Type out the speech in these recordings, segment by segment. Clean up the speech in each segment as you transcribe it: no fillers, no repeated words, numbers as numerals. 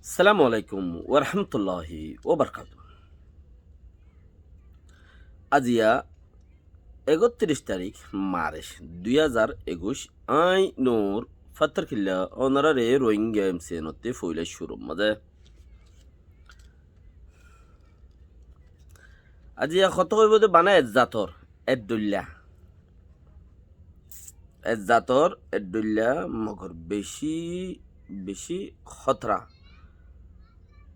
আসসালামু আলাইকুম ওরহমতুল্লাহি ওবরকাত। আজিয়া 31 তারিখ মার্চ 2021 আই নূর ফাত্তর কিল্লা অনারারে রোহিঙ্গা এমসিএনতে ফইলে শুরু মাঝে আজিয়া কত কইবদে বানা এজাতর এদুল্লা মগর বেশি বেশি খতরা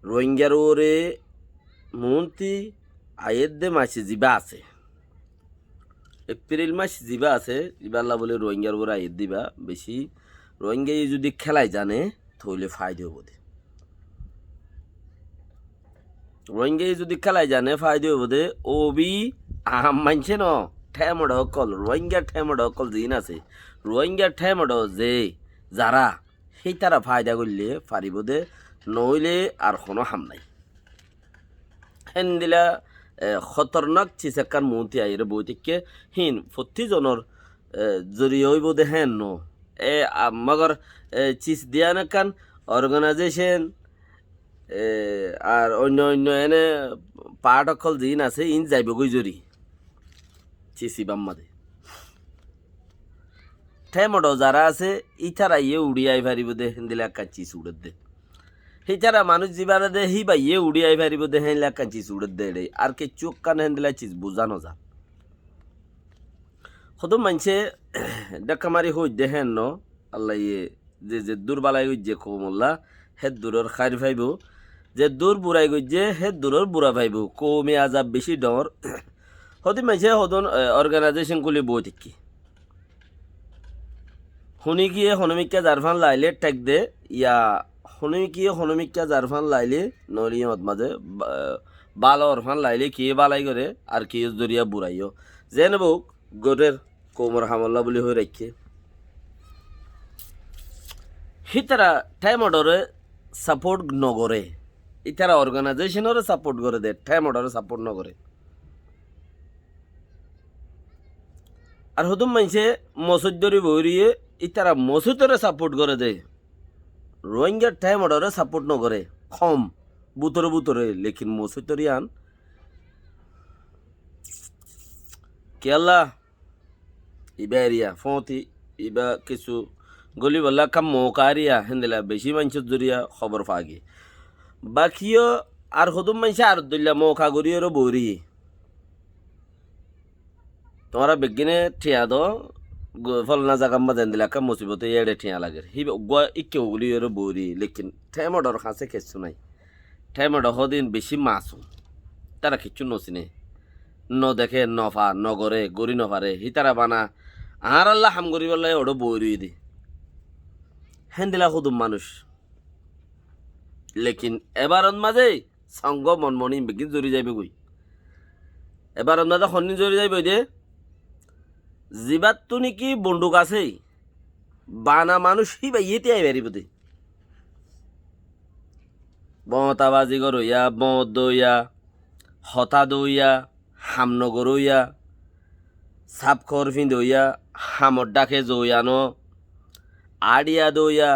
রোহিঙ্গার ওরে মন্ত্রী আয়েদে মাসে জিবা আছে এপ্রিল মাস জিবা আছে ইবাল্লা বলে রোহিঙ্গার ওরা আয়েদ দিবা বেশি রোহিঙ্গা যদি খেলায় জানে তাহলে ফায়দা হবো দে রোহিঙ্গা যদি খেলায় জানে ফায়দা হবো দে ও বি আহাম মানছে ন ঠেমড অকল রোহিঙ্গা ঠেমড অকল জিন আছে রোহিঙ্গা ঠেমড যে যারা সেই তারা ফায়দা করলে পারিব দে নইলে আর কোনো হাম নাই হেন দিলা খতরনাক চিসাকার মন্ত্রী আইর বইটিকে হিন প্রতিজনের জড়িয়ে হইব দে হেন ন মগর চিস দিয়া নাকান অর্গানাইজেশন আর অন্য অন্য এনে পার্ট অকল জিন আছে ইন যাইব গই জড়ি চিসি বাম্মাদে ঠেমড যারা আছে ইথারা ইয়ে উড়িয়াই পারিব দে হেন দিলা একা চিস উড়ে দে হিচারা মানুষ জীবারে দে হি বা ইয়ে উড়িয়াই পারিব দে হেন লেখা চিজ উড়ে দে রে আর কে চোখ কান হেন দিলা চিজ বুঝানো যা সদম মানছে দেখা মারি হই দে হেন ন আল্লাহ ইয়ে যে দূরবালাই গই যে কমল্লা হে দূরর খাইর ভাইব যে দূর বুড়াই গই যে হে দূরর বুড়া ভাইব কমে আজাব বেশি ডর সদম মানছে সদন অর্গানাইজেশন গুলি বই থাকি শুনি গিয়ে হনমিকা জারফান লাইলে টেক দে ইয়া হনমিকা জারফান লাইলে নলিয়ত মাঝে বালো অরফান লাইলে কি বালাই করে আর কি জরিয়া বুড়াইও যেন বুক গোটের কোমর হামল্লা বলি হয়ে রাখছে হিতারা টাইম অর্ডারে সাপোর্ট নগরে ইতারা অর্গানাইজেশনের সাপোর্ট করে দে টাইম অর্ডারে সাপোর্ট নগরে আর হতুম মানছে মসজিদ দরি বইরিয়ে ইতারা মসজিদরে সাপোর্ট করে দে রোহিঙ্গার টাইম অর্ডারে সাপোর্ট নগরে কম বুতরে লেকিন মসজিদরিয়ান কেলা ইবা এরিয়া ফতি ইবা কিছু গলি বললা কাম মৌকারিয়া হেন্দিলা বেশি মানুষের জরিয়া খবর ফাগে বাকিও আর হতুম মানছে আর দইলা মৌকা গরিয়েরও বৌরি তোমরা বেগিনে ঠিয়া দো ফলনা জায়গা মাঝে দিলা কাম মুসিবতে এড়ে ঠিয়া লাগে হি ইকে ওগুলি এর বৌরি লেকিন ঠেমডর খাসে কিছু নাই ঠেমড হদিন বেশি মাসুম তারা কিচ্ছু নচিনে ন দেখে নফা নগরে গড়ি নফারে হিতারা বানা আর আল্লাহ হাম করি বললে ওটা বৌরি দি হেন দিলা খুদুম মানুষ লেকিন এবারত মাঝে সঙ্গ মনমনি বেগিন জড়ি যাইবে গই এবারত মাঝে খনি জড়ি যাইবে দে জিবাত তো নাকি বন্দুক আছে বানা মানুষ হি বা ইয়েতে আই পারিব দে বতাবাজি করইয়া বদ দইয়া হতা দইয়া হামনগর হইয়া সাপখর ফিন্দইয়া হামর ডাকে জইয়ানো আড়িয়া দইয়া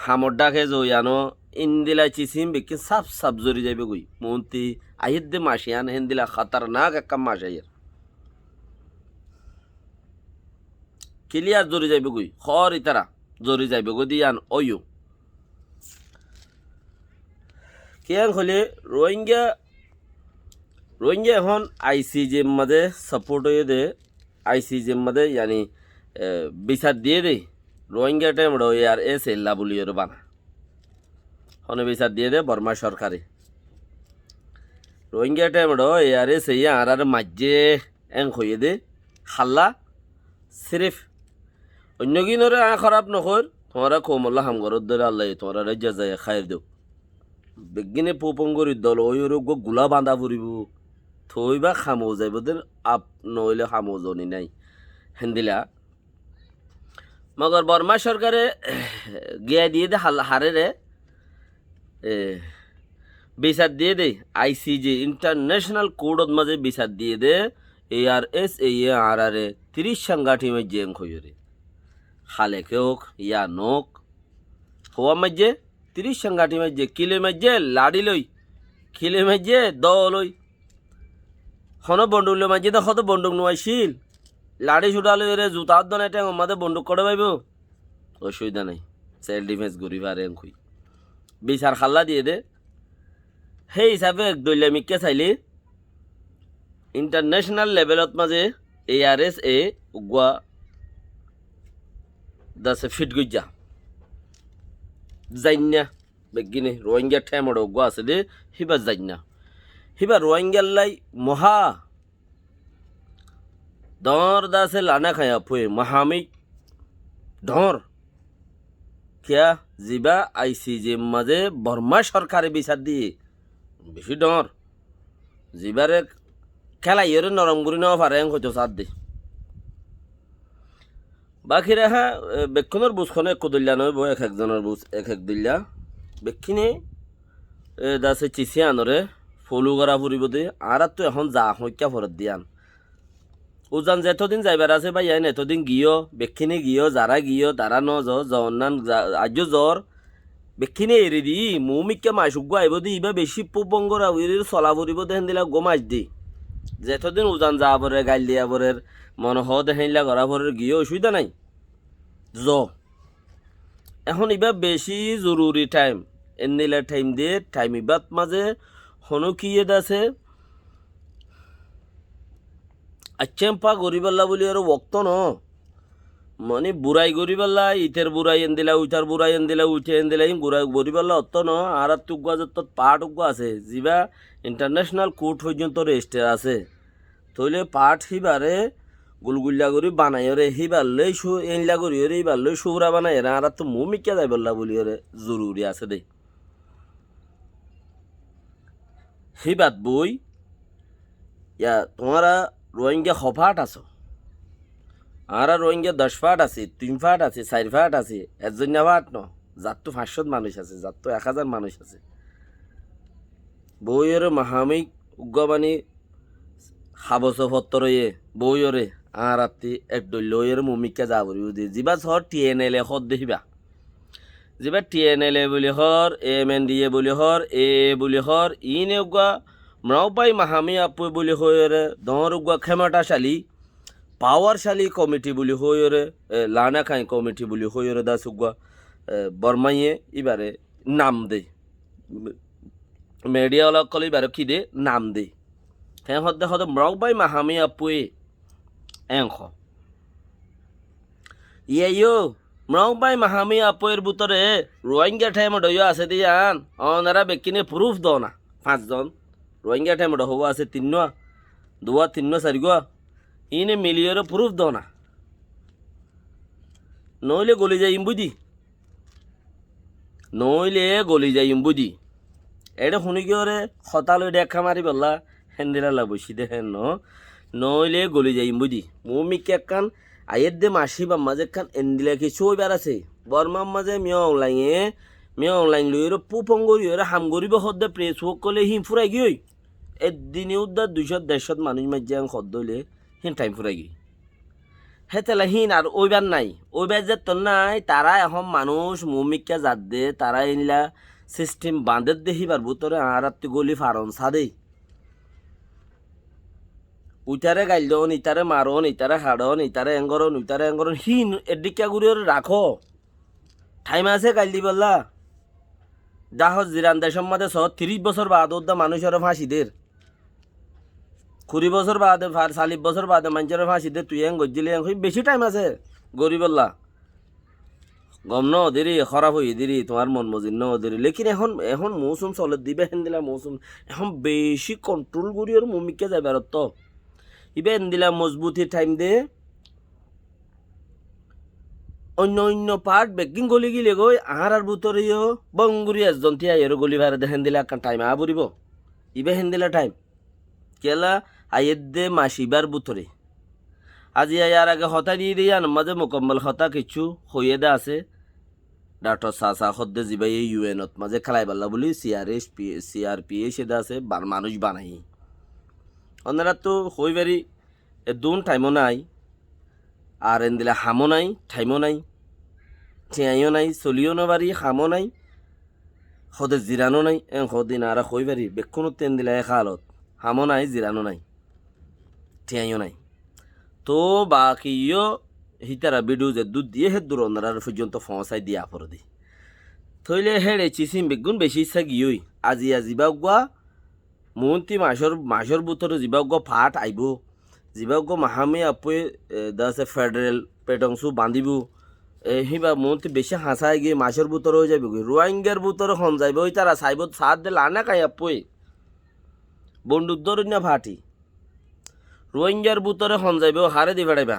হামর ডাকে জইয়ানো ইন্দিলা চিসিম বেকি সাপ জরি যাইবে গই মন্ত্রী আহিদ দে মাসিয়ান হেন্দিলা খতরনাক একটা মাসাইয়ের ক্লিয়ার জরি যাইবে গই খর ইতারা জরি যাইবে গো দিয়ান অয়ু কেন হলে রোহিঙ্গা এখন আইসিজে মাঝে সাপোর্ট হয়ে দে আইসিজে মাঝে ইয়ানি বিচার দিয়ে দে রোহিঙ্গা টাইম রয়ে আর এ সেল্লা বলিওর বানা হনে বিচার দিয়ে দে বর্মা সরকারে রোহিঙ্গা টাইম রয়ে আর এ সেই আর মাঝে এং হয়ে দে খাল্লা সিরিফ অন্য কিনরে খারাপ নকর তোমরা কমল্লা হামগরত ধরে আল্লাহ তোমরা রাজ্যা যায় খাইর দেও বেগিনে পোপঙ্গরি দল ওই গো গুলা বাঁধা ফুরিব থইবা খামো যাইব দেন আপ নইলে খামো জনি নাই হেন্দিলা মগর বর্মা সরকারে গিয়া দিয়ে দে হারে রে বিচার দিয়ে দে আইসিজে ইন্টারন্যাশনাল কোর্টত মাঝে বিচার দিয়ে দে ARS AR 30 সাংগাঠি মে জেং খইরে খালে কেওক ইয়া নোক হওয়া মাঝে 30 সংগাটি মাঝে কিলে মাঝে লাড়ি লই খিলে মাঝে দ লই হন বন্দুক লো মাঝে তো কত বন্দুক নোয়াইছিল লাড়ি ছুটালে রে জুতার দনে ট্যাং আমাদের বন্দুক করে পাইব অসুবিধা নাই সেলফ ডিফেন্স করি পারে খুই বিচার খাল্লা দিয়ে দে সেই হিসাবে দৈলা মিকে চাইলে ইন্টারন্যাশনাল লেভেলত মাঝে ARSA উগুয়া দাসে ফিট গইজা জাইনা বেগিনে রোহিঙ্গা ঠেমড় উগুয়া আছে দে হিবা জাইনা হিবা রোহিঙ্গার লাই মহা দর দাসে লানা খায়া ফুয়ে মহামিক ধর কিয়া জিবা ICJ মাঝে বর্মা সরকারে বিচার দিয়ে বেশি ডর জিবারে খেলা ইয়ের নরম করি নেওয়া পারে হয়তো সাথ দে বাকি রেহা বেক্ষণের বুঝখনে এক দিল্লা নয় বই এক একজনের বুঝ এক দিল্লা বেক্ষিনে দাসে চিচি আনরে ফলু করা ফুরিব দে আর তো এখন যা হইকা ফরত দিয়ান উজান যেতদিন যাইবার আছে ভাই আইন এতদিন গিয়েও বেক্ষিনে গিয়েও যারা গিয়েও তারা ন জন্নান আজ জ্বর বেক্ষিনে এরি দি মৌমিককে মাসুক আইব দি ইবা বেশি পুবঙ্গর চলা ফুরিব দেখেন দিলা গো মাছ দি যেতদিন উজান যা পরে গাইল দিয়া পরের মনে হ দেখেনলা করা পরের গিয়ে অসুবিধা নাই এখন ইবা বেশি জরুরি টাইম এনিলা টাইম দিয়ে টাইম ইবাত মাঝে হনু কি আছে আচ্ছেম্পা গরিবাল্লা বলি আর বক্ত ন মানে বুড়াই গরিবাল্লা ইটের বুড়াই এন দিলা উইটার বুড়াই এন দিলা উঠে এন দিলা গুড়াই গরিবাল্লা অত ন আর তুগুয়া যত পাট উগুয়া আছে যিবা ইন্টারন্যাশনাল কোর্ট পর্যন্ত রেজিস্টার আছে তইলে পাট হিবারে গুলগুল্লা করি বানাইরে হিবার লই এনলা করি রে হিবার লই সুরা বানাই আর তো মুমিকা যাই বললা বলি রে জরুরি আছে দে হিবাত বই ইয়া তোমরা রোহিঙ্গা খফাট আছো আর রোহিঙ্গা 10 ফাট আছে 3 ফাট আছে 4 ফাট আছে একজন ফাট ন যার তো 500 মানুষ আছে যার তো 1000 মানুষ আছে বইয়ের মহামিক উগ্রবাণী হাবস পত্তরয়ে বইয়রে আর রাত্রি এক দলীয়ের মুমিকা যাবরি যিবা হর TNLA হর দেখিবা যিবা TNLA বলি হর MNDA বলি হর AA বলি হর ইনে উগ্রা মরাউপাই মাহামি আপু বলি হয়ে দর উগ্রা ক্ষমতাশালী পাওয়ারশালী কমিটি বলি হয়ে লানা খাই কমিটি বলি হয়ে দাস উগ্রা বর্মাইয়ে এবারে নাম দে মিডিয়া ওলা কলে এবারে কি দে নাম দে হ্যাঁ হদ্দে হদ মরাউপাই মাহামি আপুয়ে এংখ ইয়ে মরাউপাই মাহামি আপুয়ের ভিতরে রোহিঙ্গা ঠাইম ডইয়া আছে দিয়ান অনারা বেকিনে প্রুফ দ না 5 জন রোহিঙ্গা ঠাইম হওয়া আছে 3 2 3 4 গো ইনে মিলিয়র প্রুফ দ না নইলে গলি যাইম বুঝি নইলে গলি যাইম বুঝি এটা শুনি গিয়ে হতালৈ দেখা মারি বললা হেন্দিলা বসি দেখেন নইলে গলি যাইম বুঝি মুমিকে একখান আয়ের দে মাসি বা মাঝে একখান এন্দিলা কিছু ওইবার আছে বর্মার মাঝে মিয়া অনলাইন লইর পুপঙ্গরি হাম গরিব হদ্দে প্রেস হোক করলে হিম ফুরাই গিয়ে একদিনে উদ্দার 200-150 মানুষ মাঝে হদ্দ হইলে হিন টাইম ফুরাই গিয়ে হে তেলা হিন আর ওইবার নাই ওইবার যে তোর নাই তারা এখন মানুষ মুমিকা যাত দে তারা এনলা সিস্টেম বাঁধের দেখিবার ভিতরে আর গলি ফারন সাদেই উইটারে গাইল দন ইটারে মারন ইটারে হাড়ন ইটারে এঙ্গরন হিন এদিকা গুড়ি রাখো টাইম আছে গাইল দি বললা যাহ জিরান দেশের মধ্যে 30 বছর বাদ ওদা মানুষের ফাঁসিদের 20 বছর বাদে 40 বছর বাদে মানুষের ফাঁসিদের তুই এং গজ্জিলে বেশি টাইম আছে গরিব বললা গম ন দেরি খারাপ হয়ে দেরি তোমার মন মজির ন দেরি লেকিন এখন মৌসুম চলে দিবে হেন দিলা মৌসুম এখন বেশি কন্ট্রোল করি আর মমিকে যাবে আর তো ইবে হেন দিলা মজবুতি টাইম দে অন্য পার্ট বেকিং গলি গিলে গই আর ভিতরেও বঙ্গুরি একজন টিয়া এর গলি ভাড়া দেখেন দিলা একটা টাইম আবরিব ইবে হেন দিলা টাইম কেলা আয়ের দে মাসিবার ভিতরে আজি আর আগে হতা দিয়ে দিয়ে মাঝে মোকাম্মল হতা কিছু হইয়ে দে আছে ডাক্তার চাচা হদ্দে যিবাই UN মাঝে খেলাই পাল্লা বলি CRPA সেদা আছে মানুষ বানাই ওনারা তো হই বারি দুন টাইমও নাই আর এন দিলে হামও নাই ঠাইমও নাই ঠিয়াইও নাই চলিও না বাড়ি হামও নাই সদে জিরানো নাই সদিন আর কই পারি বেক্ষণত তেন দিলে খালত হামো নাই জিরানো নাই ঠিয়াইও নাই তো বাকিও হিতারা বিডু যে দুধ দিয়ে হে দূর অন্ধার পর্যন্ত ফসাই দিয়া পর দি থইলে হেড়ে চিসিম বেগুন বেশি ইচ্ছা গিয়েই আজি জিবাগুয়া মন্ত্রী মাসর বুতর জিবাগুয়া ফাট আইব জিবাগুয়া মাহামে আপুয়ে দাসে ফেডারেল পেটংসু বান্ধিব হিবা মন্ত্রী বেশি হাসাই গিয়ে মাসর বুতর হয়ে যাবে রোহিঙ্গার বুতর খন যাইব ওই তারা চাইব সাত দিল আনা খাই আপুয়ে বন্দুক ধর না ফাটি রোহিঙ্গার বুতরে খন যাইব হারে দি ফেড়াইবা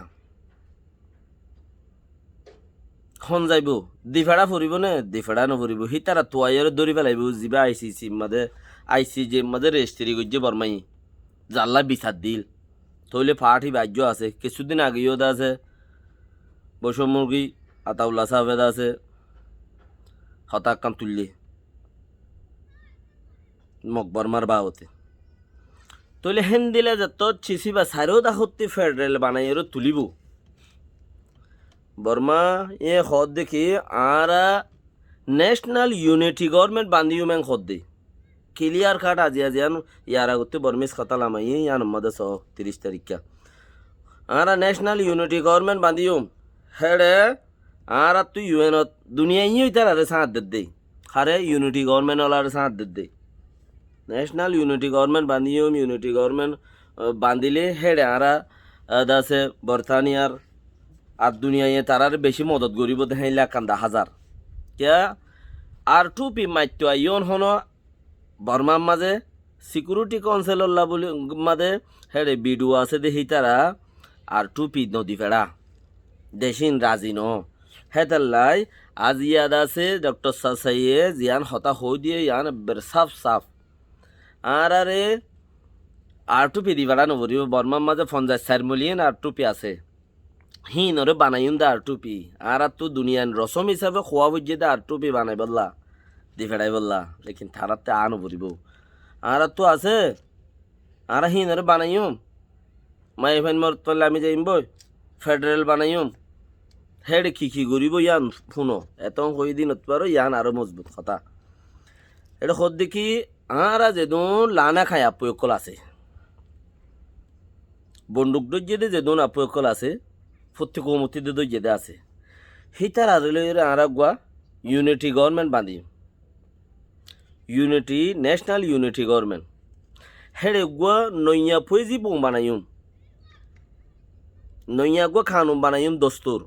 খন যাইব দি ফেড়া ফুরিব নে দি ফেড়া নফুরিব সি তারা তোয়াইয়ের দৌড়ি পেলাইব যিবা আইসি যে মাদে রেজিস্ট্রি করছে বর্মাই জাল্লা বিচার দিল তৈলে ফাটি বাজ্য আছে কিছুদিন আগেও দা আছে বৈষম্য মুরগি আতাউল্লা সাহেদ আছে হতাক কাম তুললে মকবরমার বাওতে তৈলে হেন দিলে যত ছিসি বা সারেও দাহত্তি ফেডারেল বানাইয়েরও তুলিব বর্মা এ খদ দেখি আর ন্যাশনাল ইউনিটি গভর্নমেন্ট বান্ধিও ম্যাং খদ দে ক্লিয়ার কাট আজি আন ইয়ার আগতে বর্মিস খতালামাই ইয়ান মদে 30 তারিখা আর ন্যাশনাল ইউনিটি গভর্নমেন্ট বান্ধিও হেডে আর তুই ইউএনত দুনিয়া ইয়ে তার আরে সাথ দে হারে ইউনিটি গভর্নমেন্ট ওলার সাথ দে ন্যাশনাল ইউনিটি গভর্নমেন্ট বান্ধিও ইউনিটি গভর্নমেন্ট বান্ধিলে হেডে আর দাসে বর্তানিয়ার আর দুনিয়ায় তারার বেশি মদত গরিব দেখাইলা কান্দা হাজার কিয়া আর টুপি মাইত্য ইয়ন হন বর্মার মাঝে সিকিউরিটি কাউন্সিলর বলে মাঝে হেরে বিডু আছে দেখি তারা আর টুপি নদী ফেড়া দেশিন রাজি ন হেতাল্লাই আজ ইয়াদ আছে ডক্টর সাসাইয়ে জিয়ান হতা হই দিয়ে ইয়ান সাফ সাফ আর আরে আর টুপি দি ফেড়া নবরিব বর্মার মাঝে 50 মিলিয়ন আর টুপি আছে হিনরে বানাইম দা আর টুপি আর তো দুনিয়ান রসম হিসাবে খোয়া বুঝে দা আর টুপি বানাই বললা দি ফেড়াই বললা লেকিন থারাতে আনো বলিব আর তো আছে আর হিনরে বানাইম মাই ফাইন মর তলে আমি যাইম বই ফেডারেল বানাইম হেড কি করিব ইয়ান শুনো এত কই দিন পারো ইয়ান আরো মজবুত কথা এটা খোদ দেখি আর যেদুন লানা খাই আপয়কল আছে বন্দুক দজ্জেদে যেদুন আপয়কল আছে প্রত্যেক মতিতে দজ্জেদে আছে হিতার আদলে আর গুয়া ইউনিটি গভর্নমেন্ট বাঁধি ইউনিটি ন্যাশনাল ইউনিটি গভর্নমেন্ট হেডে গুয়া নইয়া ফৈজি বং বানাইম নইয়া গুয়া খানুম বানাইম দস্তুর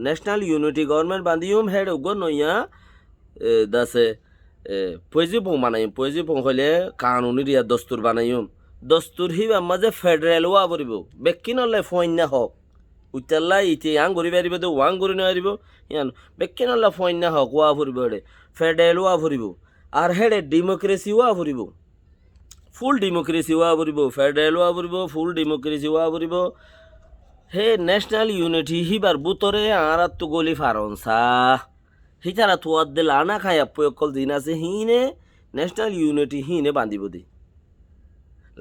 ন্যাশনাল ইউনিটি গভর্নমেন্ট বাঁধিম হেডে গুয়া নইয়া দাসে ফৈজি বং বানাইম ফৈজি বং হলে কানুনি রিয়া দস্তুর বানাইম দস্তুর হিবা মাঝে ফেডারেল ওয়া বরিব বেক্কি নলে ফইনা হক উইতাল্লা ইতি আং গরি পারিব দে ওয়াং গরি নারিব ইয়ান বেক্কি নলে ফইনা হক ওয়া ফুরিব হেডে ফেডারেল ওয়া ফুরিব আর হেডে ডেমোক্রেসি ওয়া ফুরিব ফুল ডেমোক্রেসি ওয়া ফুরিব ফেডারেল ওয়া ফুরিব ফুল ডেমোক্রেসি ওয়া ফুরিব হে ন্যাশনাল ইউনিটি হিবার বুতরে আর তো গলি ফারনসা হিতারা তোয়ার দে লানা খাই আপয়কল দিন আছে হিনে ন্যাশনাল ইউনিটি হিনে বান্ধিব দে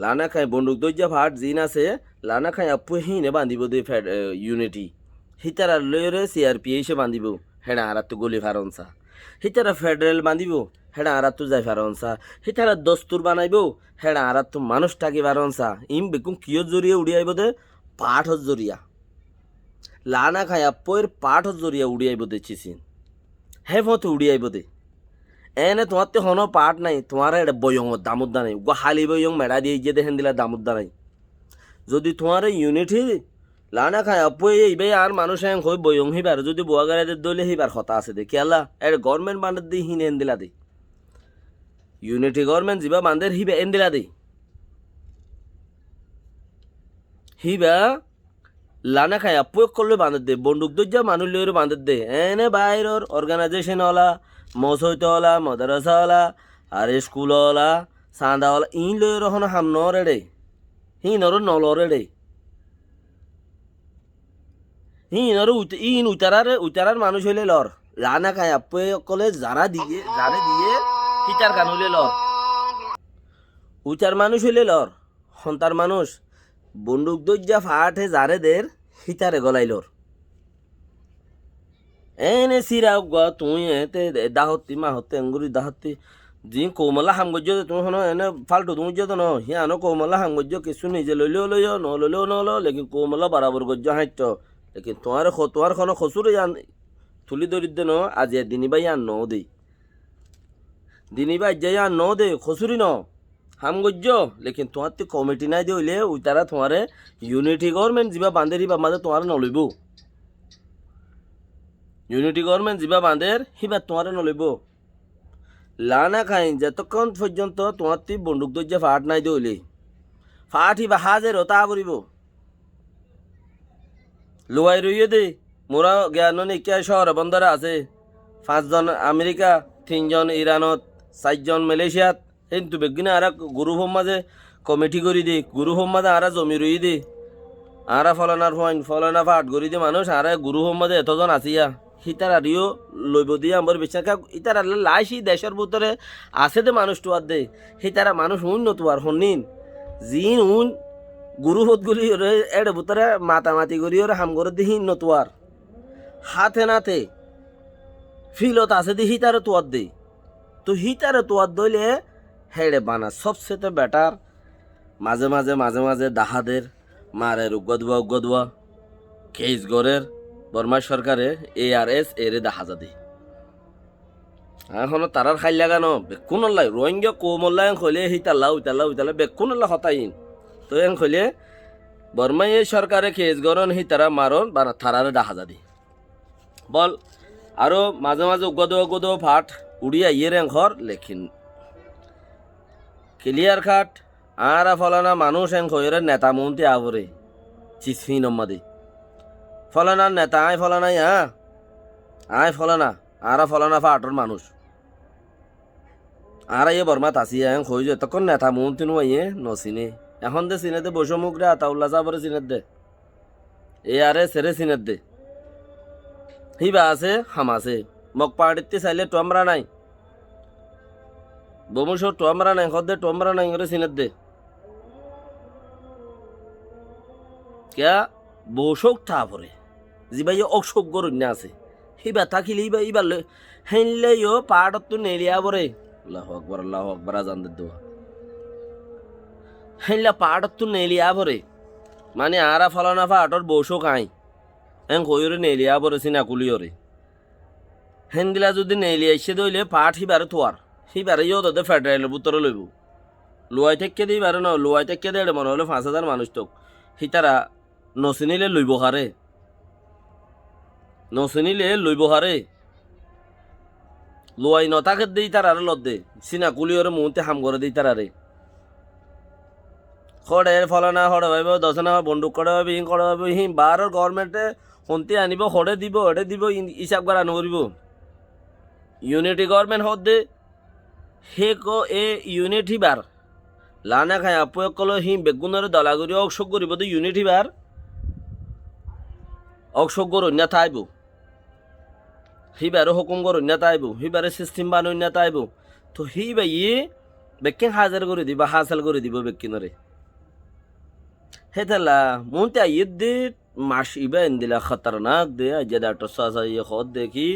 লানা খাই বন্দুক দজ্জা ফাট জিন আছে লানা খাই আপু হিনে বান্ধিব দে ইউনিটি হিতারা লয়রে সিআরপি এসে বান্ধিব হেডা আর তো গলি ফারনসা হিতারা ফেডারেল বান্ধিব হেডা আর তো যাই ফারনসা হিতারা দস্তুর বানাইব হেডা আর তো মানুষ টাকি ফারনসা ইম বেকুম কিয় জরিয়ে উড়িয়াইব দে পাঠ জরিয়া লানা খাই আপুর পাঠ জরিয়া উড়িয়াইব দে চিসিন হে মতো উড়িয়াইব দে এনে তোমার তো হনো পাঠ নাই তোমার এটা বয়ং দামুদ্দা নাই গো হালি বয়ং মেড়া দিয়ে যে দেখেন দিলা দামুদ্দা নাই যদি তোমার ইউনিটি লানা খাই আপু এইবে আর মানুষ হই বয়ং হিবার যদি বোয়াগাড়াদের দলে হিবার কথা আছে দে কেলা এটা গভর্নমেন্ট বান্ধব দিয়ে হিনে এন দিলা দে ইউনিটি গভর্নমেন্ট যা বান্ধের হিবে এন দিলা দে হিবা লানা খাই আপু করলে বান্ধব দে বন্দুক দজ্জা মানুষ লইরে বান্ধব দে এনে বাইরের অর্গানাইজেশন হলা মসইতলা মদরসাওয়ালা আর স্কুলওয়ালা চাঁদাওয়ালা ইন লই রহন হাম নরে রে হিনর নলরে রে হিনর ইন উতারার মানুষ হইলে লর লানা খাই আপে কলে যারা দিয়ে হিতার গান হইলে লর উতার মানুষ হইলে লর সন্তার মানুষ বন্দুক দজ্জা ফাটে যারে দের হিতারে গলাই লর এনে সিরা গা তুই এতে দাহতি মাহতে আঙ্গুরি দাহতি যি কৌমলা সামগজ্য তুমি শোনো এনে ফাল্টু তুমি যে ন সিয়ানো কৌমলা সামগজ্য কিছু নিজে লইলেও লইও নলইলেও নলো লেকিন কৌমলা বারাবর গজ্য হাঁটত লেকিন তোমার কোনো খসুরে তুলি দরিদ্র ন আজি দিনিবাই আর ন দেই দিনিবাই যাই আর ন দে খসুরি ন হামগজ্য লেকিন তোমার তো কমিটি নাই দিলে ওই তারা তোমারে ইউনিটি গভর্নমেন্ট যা বান্ধে দিবা মাঝে তোমার নলইব ইউনিটি গভর্নমেন্ট যা বান্ধের সিবা তোমার নলইব লানা খাই যতক্ষণ পর্যন্ত তোমার তুই বন্দুক দরজা ফাট নাই দিলে ফাট হিবা হাজের তা করিব লোয়াই রইয়ে দে মোরা জ্ঞান নিকা শহরে বন্দরে আছে 5 জন আমেরিকা 3 জন ইরানত 4 জন মালয়েশিয়াত কিন্তু বেগিনা আর গুরু হোম মাঝে কমিটি করি দে গুরু হোম মাঝে আর জমি রই দে আর ফলানার ফলানা ফাট করি দে মানুষ আর গুরু হোম মাঝে এতজন আসিয়া হিতার আরিও লইব দিয়ে আমার বিশ্বাস ইতার লাইসি দেশের ভিতরে আছে দে মানুষ টুয়ার দে হিতারা মানুষ উন্নত আর হনিন জিন উন গুরু হতগুলি এড়ে ভিতরে মাতামাতি করি ওর হাম করে দি হিন নতুয়ার হাতে নাতে ফিলত আছে দি হিতারে তোয়ার দে তো হিতারে তোয়ার দইলে হেড়ে বানা সবচেয়ে বেটার মাঝে মাঝে মাঝে মাঝে দাহাদের মারের উগ্গদুয়া কেস গড়ের বর্মা সরকারে ARS এর দেখা যাবে এখন তারার খাই লাগানো বেকুন লাই রোহিঙ্গা কোমল্লা খলে হিতাল্লা উইতাল্লা বেকুন হতাইন তো এন খলে বর্মা এই সরকারে কেস গরন হিতারা মারন বা থারারে দেখা যাবে বল আরো মাঝে মাঝে উগ্গদুয়া ফাট উড়িয়া ইয়ের ঘর লেখিন ক্লিয়ার খাট আর ফলানা মানুষ এন খয়ের নেতা মন্ত্রী আবরে চিসি নম্মাদি ফলানা নেতা আয় ফলানাই আয় ফলানা আর ফলানা ফাটর মানুষ আর ইয়ে বর্মা তাসিয়া এখন খই যে তখন নেতা মন্ত্রী নুয়ে নচিনে এখন দে চিনে দে বৈশ মুখ রে আতাউল্লা যাবরে চিনে দে ARS এরে চিনে দে হিবা আছে হাম আছে মক পার্টিতে চাইলে টমরা নাই বমুষ টমরা নাই খদ দে টমরা নাই করে চিনে দে কেয়া বসক ঠা পরে যিবাই অশোক গরুন্যা আছে হিবা থাকিলে ইবা হেনলেও পাহাড়ত তো নেলিয়া পরে আল্লাহ আকবর আজান দেওয়া হেনলা পাহাড়ত তো নেলিয়া পরে মানে আরা ফলানা পাহাড়র বসক আই হেন কইরে নেলিয়া পরে চিনা কুলিয়রে হেন দিলা যদি নেলিয়া এসে দইলে পাহাড় হিবারে তোয়ার হিবারে ইয়ে তোদের ফেডারেলের ভিতরে লইব লোয়াই থেকে দিই বারে ন লোয়াই থেকে দেড় মনে হলে 5,000 মানুষ তোক হিতারা নচিনিলে লইব হারে নচিনিলে লইব হারে লোয়াই নতাকে দিই তার আরে লত দে চিনা কুলিওরে মুহূর্তে হাম করে দিই তার আরে খড়ের ফলানা খড়ে ভাইব দশনা বন্দুক করে ভাবি হিং করে ভাবি হিং বারোর গভর্নমেন্টে হন্তি আনিব খড়ে দিব এটে দিব হিসাব করে আনো করিব ইউনিটি গভর্নমেন্ট হত দে হে কো এ ইউনিটি বার লানা খাই আপয়ক কল হি বেগুনের দলাগুড়ি অকশোক করিব তো ইউনিটি বার অকশোক গরণ্যা থাইব হিবারে হুকুম গরণ্যা তাইব হিবারে সিস্টেম বানন্যা তাইব তো হি বাই বেকিং হাজার করে দিব হাসাল করে দিব বেকিনরে হেতালা মনতে আইয়ে দে মাস ইবা এন্দিলা খতরনাক দে আজ ডাক্তার সাসা ইয়ে খদ দেখি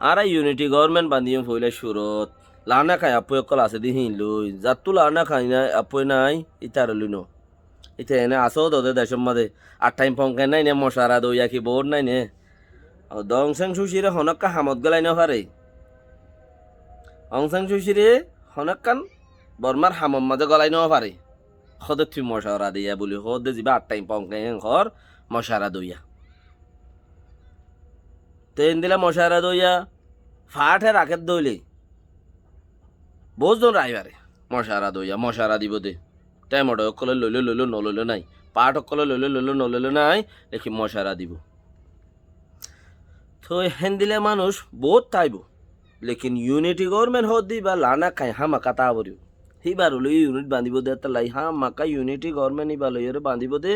আর ইউনিটি গভর্নমেন্ট বান্ধিয়ে ফইলে সুরত লানা খাই আপয় কল আছে দি হিন লই যাতু লানা খাই না আপয় নাই ইতার লইন ইতে এনে আসো দে দেশের মাঝে আর টাইম পঙ্কাই নাই নে মশারা দইয়া কি বোর্ড নাই নে দংসাং সুশিরে হনক্কা হামত গলাই না পারে অংসাং সুশিরে হনক্কান বর্মার হামম মাঝে গলাই না পারে খদে তুই মশারা দিয়া বলি খদে যাবা আর টাইম পঙ্কাই ঘর মশারা দইয়া তেন দিলা মশারা দইয়া ফাটে রাখের দইলে বোঝন রাইবারে মশারা দইয়া মশারা দিব দে টাইমটা অকলে লইলে নলইলে নাই পাট অকলে লইলে নলইলে নাই দেখি মশারা দিব তো হেন দিলে মানুষ বহুত তাইব লেকিন ইউনিটি গভর্নমেন্ট হত দি বা লানা খাই হামা কাতা বরিও হিবার লই ইউনিট বাঁধিব দে লাই হামাকা ইউনিটি গভর্নমেন্ট ইবা লইরে বাঁধিব দে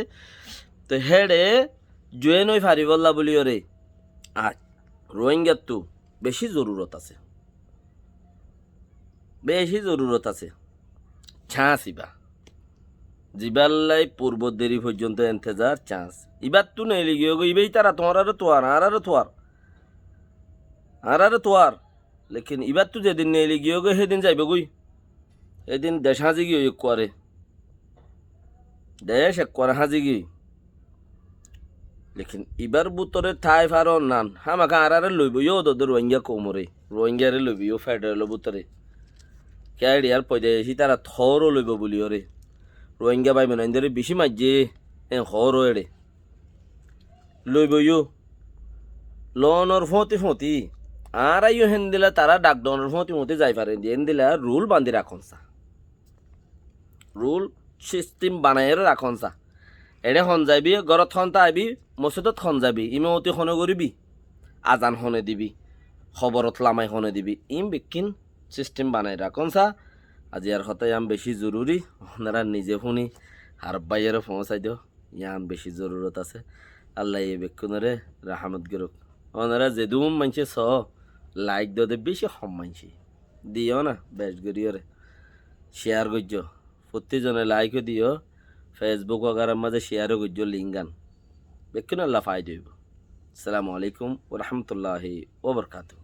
তো হেডে জয়েন হই ফারিবল্লা বলি ওরে আজ রোহিঙ্গার তো বেশি জরুরত আছে চান্স ইবা জিবাল্লাই পূর্ব দেরি পর্যন্ত এন্তেজার চান্স ইবার তু নেই গিয়ে ইবেই তারা তোমার আরে তোয়ার আর তোয়ার লেকিন এবার তো যেদিন নেলি গিয়ে গে সেদিন যাইব গই, এদিন দেশ হাজি গিয়ে করে, দেশ এক করে হাজি গিয়ে। লেকিন এবার বুতরে ঠাই ফার নান হামাকা আর লইব ইও দোদের রোহিঙ্গা কোমরে, রোহিঙ্গারে লইব ইও ফেডারেল বুতরে ক্যাডি আর পয়দাসি তারা থরও লইব বলি ওরে রোহিঙ্গা ভাই বোনদের বেশি মাঝে হর এড়ে লইব ইও লনর ফতি ফতি আর আইও হেন দিলা তারা ডাকডনের ফতি মতি যাই পারে হেন দিলা রুল বান্ধি রাখন চা, রুল সিস্টেম বানাই রাখন চা। এনে খন যাবি ঘরত খন আইবি, মসজিদত খন যাবি, ইমামতি খনে করিবি, আজান খনে দিবি, খবরত লামাই খনে দিবি, ইম বিকিন সিস্টেম বানাই রাখন চা। আজি আর কথাই আম বেশি জরুরি, ওনারা নিজে শুনি আর বাইরে পৌঁছাই দিও, ইয়ান বেশি জরুরত আছে। আল্লাহ এই বেক্ষণরে রাহামত গরুক। ওনারা যেদুম মানছে স লাইক দে বেশি কম মানছি দিও না, বেশ গরিয়রে শেয়ার করছ, প্রতিজনে লাইকও দিও, ফেসবুক ওগারের মাঝে শেয়ারও করছ লিঙ্গান, বেক্ষণ আল্লাহ ফায়দা হইব। আসসালামু আলাইকুম ওয়া রাহমাতুল্লাহি ওয়া বারাকাতুহু।